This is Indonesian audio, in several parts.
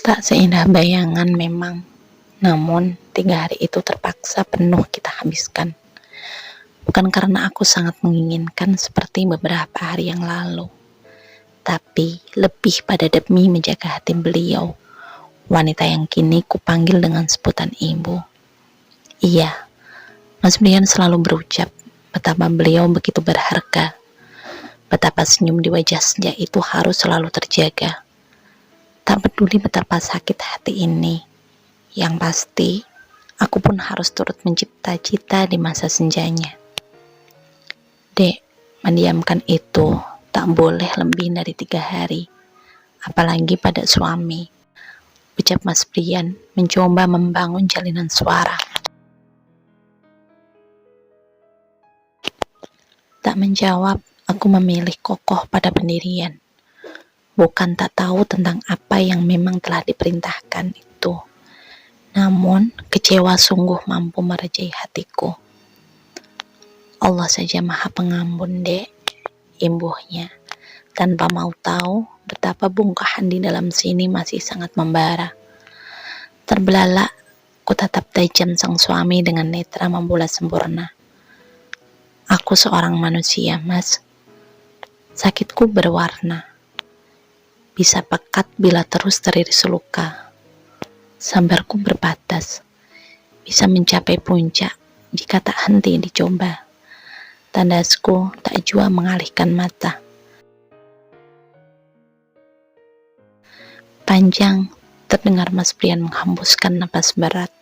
Tak seindah bayangan memang, namun 3 hari itu terpaksa penuh kita habiskan. Bukan karena aku sangat menginginkan seperti beberapa hari yang lalu, tapi lebih pada demi menjaga hati beliau, wanita yang kini kupanggil dengan sebutan ibu. Iya, Mas Brian selalu berucap betapa beliau begitu berharga, betapa senyum di wajah senja itu harus selalu terjaga. Tak peduli betapa sakit hati ini, yang pasti aku pun harus turut mencita-cita di masa senjanya. Dek, mendiamkan itu tak boleh lebih dari 3 hari, apalagi pada suami, ucap Mas Brian mencoba membangun jalinan suara. Tak menjawab, aku memilih kokoh pada pendirian. Bukan tak tahu tentang apa yang memang telah diperintahkan itu, namun kecewa sungguh mampu merejai hatiku. Allah saja maha pengampun, dek, imbuhnya, tanpa mau tahu betapa bongkahan di dalam sini masih sangat membara. Terbelalak, ku tatap tajam sang suami dengan netra membulat sempurna. Aku seorang manusia, Mas. Sakitku berwarna. Bisa pekat bila terus teriris luka. Sabarku berbatas. Bisa mencapai puncak jika tak henti dicoba. Tandasku tak jua mengalihkan mata. Panjang terdengar Mas Brian menghembuskan napas berat.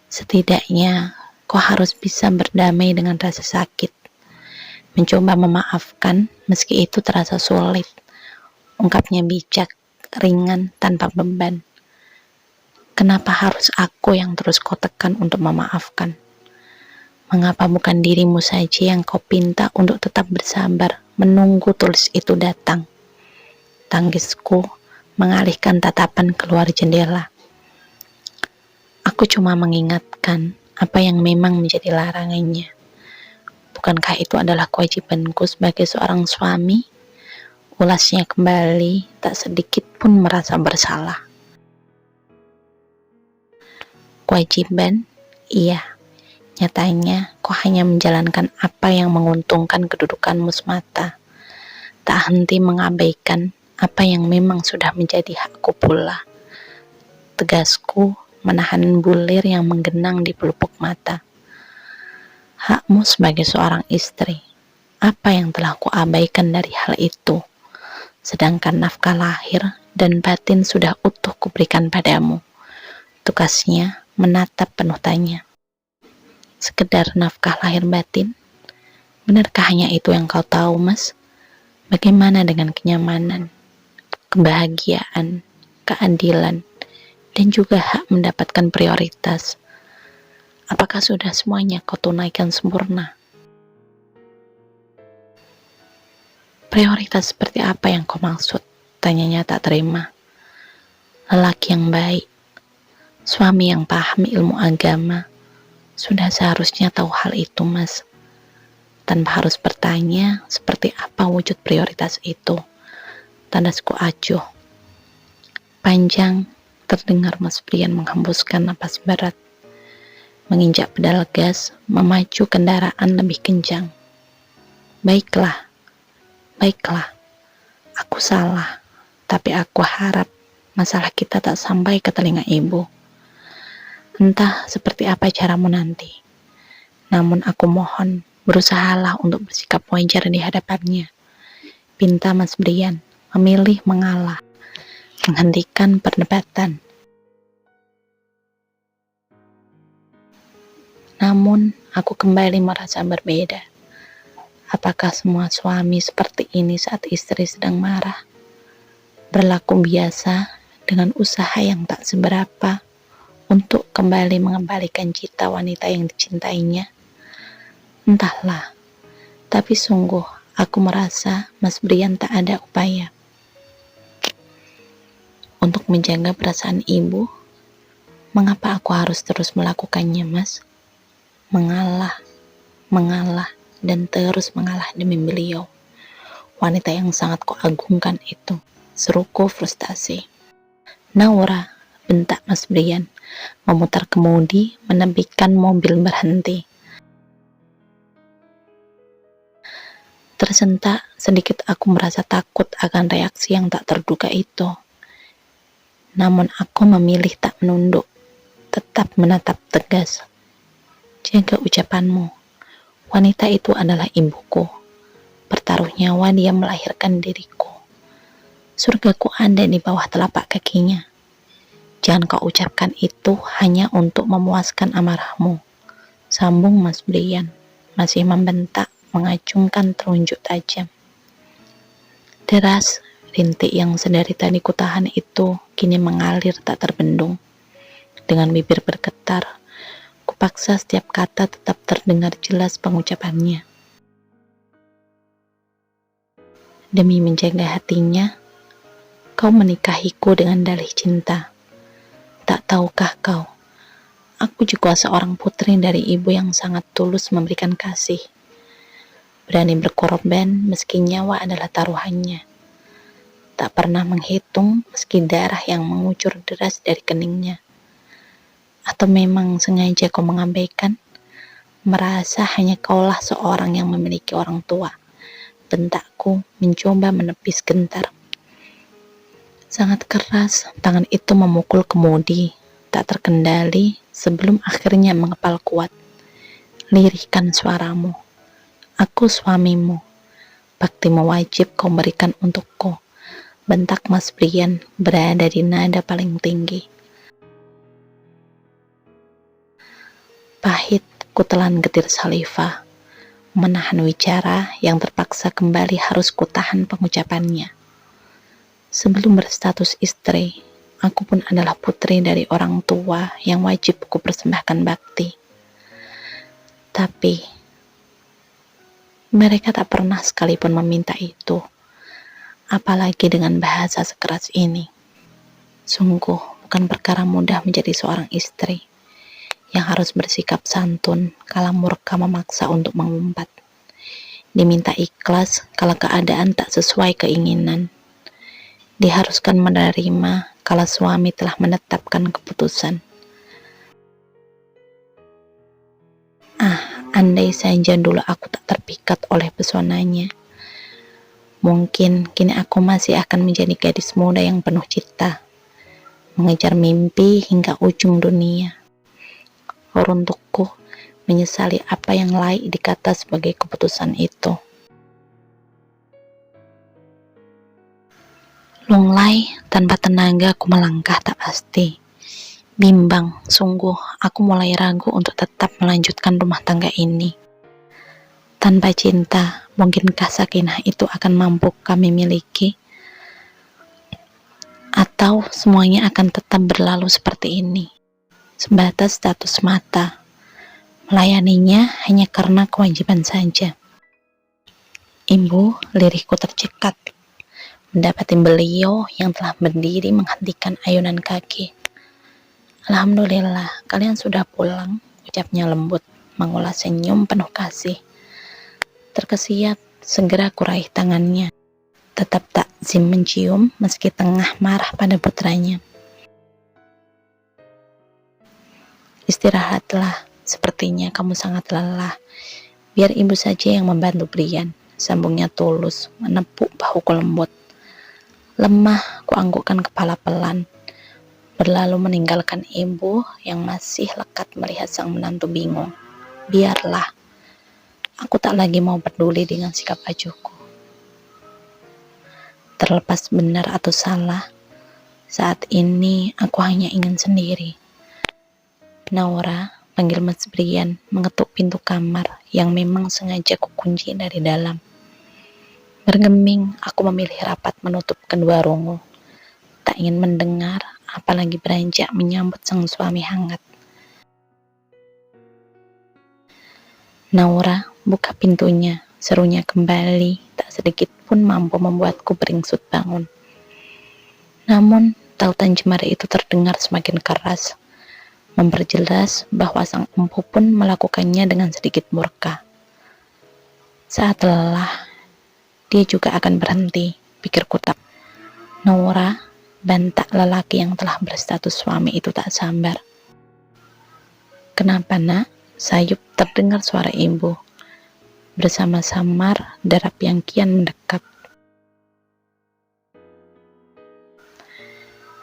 Setidaknya kau harus bisa berdamai dengan rasa sakit. Mencoba memaafkan meski itu terasa sulit. Ungkapnya bijak, ringan, tanpa beban. Kenapa harus aku yang terus kau tekan untuk memaafkan? Mengapa bukan dirimu saja yang kau pinta untuk tetap bersabar menunggu tulis itu datang? Tangisku mengalihkan tatapan keluar jendela. Aku cuma mengingatkan apa yang memang menjadi larangannya. Bukankah itu adalah kewajibanku sebagai seorang suami? Ulasnya kembali, tak sedikit pun merasa bersalah. Kewajiban? Iya. Nyatanya, kau hanya menjalankan apa yang menguntungkan kedudukanmu semata. Tak henti mengabaikan apa yang memang sudah menjadi hakku pula. Tegasku menahan bulir yang menggenang di pelupuk mata. Hakmu sebagai seorang istri, apa yang telah kuabaikan dari hal itu? Sedangkan nafkah lahir dan batin sudah utuh kuberikan padamu. Tugasnya menatap penuh tanya. Sekedar nafkah lahir batin? Benarkah hanya itu yang kau tahu, Mas? Bagaimana dengan kenyamanan, kebahagiaan, keadilan, dan juga hak mendapatkan prioritas? Apakah sudah semuanya kau tunaikan sempurna? Prioritas seperti apa yang kau maksud? Tanyanya tak terima. Lelaki yang baik, suami yang paham ilmu agama, sudah seharusnya tahu hal itu, Mas. Tanpa harus bertanya seperti apa wujud prioritas itu. Tandasku acuh. Panjang terdengar Mas Brian menghembuskan napas berat. Menginjak pedal gas, memacu kendaraan lebih kencang. Baiklah. Aku salah, tapi aku harap masalah kita tak sampai ke telinga ibu. Entah seperti apa caramu nanti. Namun aku mohon, berusahalah untuk bersikap wajar di hadapannya. Pinta Mas Brian memilih mengalah, menghentikan perdebatan. Namun, aku kembali merasa berbeda. Apakah semua suami seperti ini saat istri sedang marah? Berlaku biasa dengan usaha yang tak seberapa untuk kembali mengembalikan cita wanita yang dicintainya? Entahlah, tapi sungguh aku merasa Mas Brian tak ada upaya untuk menjaga perasaan ibu. Mengapa aku harus terus melakukannya, Mas? Mengalah, dan terus mengalah demi beliau. Wanita yang sangat kuagungkan itu, seruku frustasi. Naura, bentak Mas Brian, memutar kemudi menepikan mobil berhenti. Tersentak sedikit aku merasa takut akan reaksi yang tak terduga itu. Namun aku memilih tak menunduk, tetap menatap tegas. Jaga ucapanmu. Wanita itu adalah ibuku. Bertaruh nyawa dia melahirkan diriku. Surgaku ada di bawah telapak kakinya. Jangan kau ucapkan itu hanya untuk memuaskan amarahmu. Sambung Mas Brian, masih membentak, mengacungkan telunjuk tajam. Deras, rintik yang sedari tadi kutahan itu kini mengalir tak terbendung. Dengan bibir bergetar, kupaksa setiap kata tetap terdengar jelas pengucapannya. Demi menjaga hatinya, kau menikahiku dengan dalih cinta. Tak tahukah kau, aku juga seorang putri dari ibu yang sangat tulus memberikan kasih. Berani berkorban meski nyawa adalah taruhannya. Tak pernah menghitung meski darah yang mengucur deras dari keningnya. Atau memang sengaja kau mengabaikan? Merasa hanya kaulah seorang yang memiliki orang tua. Bentakku mencoba menepis gentar. Sangat keras, tangan itu memukul kemudi, tak terkendali sebelum akhirnya mengepal kuat. Lirihkan suaramu. Aku suamimu. Baktimu wajib kau berikan untukku. Bentak Mas Brian berada di nada paling tinggi. Pahit, kutelan getir saliva. Menahan wicara yang terpaksa kembali harus kutahan pengucapannya. Sebelum berstatus istri, aku pun adalah putri dari orang tua yang wajib ku persembahkan bakti. Tapi mereka tak pernah sekalipun meminta itu, apalagi dengan bahasa sekeras ini. Sungguh bukan perkara mudah menjadi seorang istri yang harus bersikap santun kala murka memaksa untuk mengumpat. Diminta ikhlas kala keadaan tak sesuai keinginan. Diharuskan menerima kala suami telah menetapkan keputusan. Andai saja dulu aku tak terpikat oleh pesonanya. Mungkin kini aku masih akan menjadi gadis muda yang penuh cita, mengejar mimpi hingga ujung dunia. Untukku menyesali apa yang layak dikata sebagai keputusan itu. Lunglai tanpa tenaga aku melangkah tak pasti. Bimbang, sungguh aku mulai ragu untuk tetap melanjutkan rumah tangga ini. Tanpa cinta, mungkinkah sakinah itu akan mampu kami miliki? Atau semuanya akan tetap berlalu seperti ini, sebatas status mata, melayaninya hanya karena kewajiban saja. Ibu, lirihku tercekat mendapati beliau yang telah berdiri menghentikan ayunan kaki. Alhamdulillah, kalian sudah pulang, ucapnya lembut, mengulas senyum penuh kasih. Terkesiap, segera kuraih tangannya. Tetap takzim mencium meski tengah marah pada putranya. Istirahatlah, sepertinya kamu sangat lelah. Biar ibu saja yang membantu Brian, sambungnya tulus, menepuk bahuku lembut. Lemah, kuanggukkan kepala pelan. Berlalu meninggalkan ibu yang masih lekat melihat sang menantu bingung. Biarlah, aku tak lagi mau peduli dengan sikap ajuku. Terlepas benar atau salah, saat ini aku hanya ingin sendiri. Naura, panggil Mas Brian, mengetuk pintu kamar yang memang sengaja kukunci dari dalam. Bergeming, aku memilih rapat menutup kedua rungu. Tak ingin mendengar, apalagi beranjak menyambut sang suami hangat. Naura, buka pintunya, serunya kembali, tak sedikit pun mampu membuatku beringsut bangun. Namun, tautan jemari itu terdengar semakin keras, memperjelas bahwa sang empu pun melakukannya dengan sedikit murka. Saat lelah, dia juga akan berhenti, pikirku tak. Naura, Bentak lelaki yang telah berstatus suami itu tak sabar. "Kenapa, Nak?" Sayup terdengar suara ibu bersama samar derap yang kian mendekat.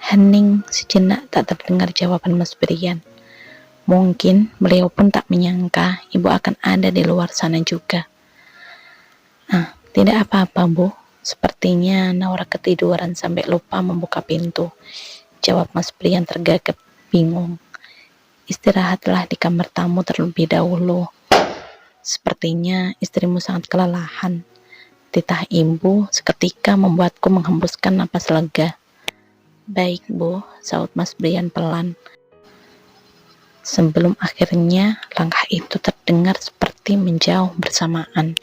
Hening sejenak tak terdengar jawaban Mas Brian. Mungkin beliau pun tak menyangka ibu akan ada di luar sana juga. Tidak apa-apa, Bu. Sepertinya Naura ketiduran sampai lupa membuka pintu. Jawab Mas Brian tergagap bingung. Istirahatlah di kamar tamu terlebih dahulu. Sepertinya istrimu sangat kelelahan. Titah ibu seketika membuatku menghembuskan napas lega. Baik, Bu, saut Mas Brian pelan. Sebelum akhirnya langkah itu terdengar seperti menjauh bersamaan.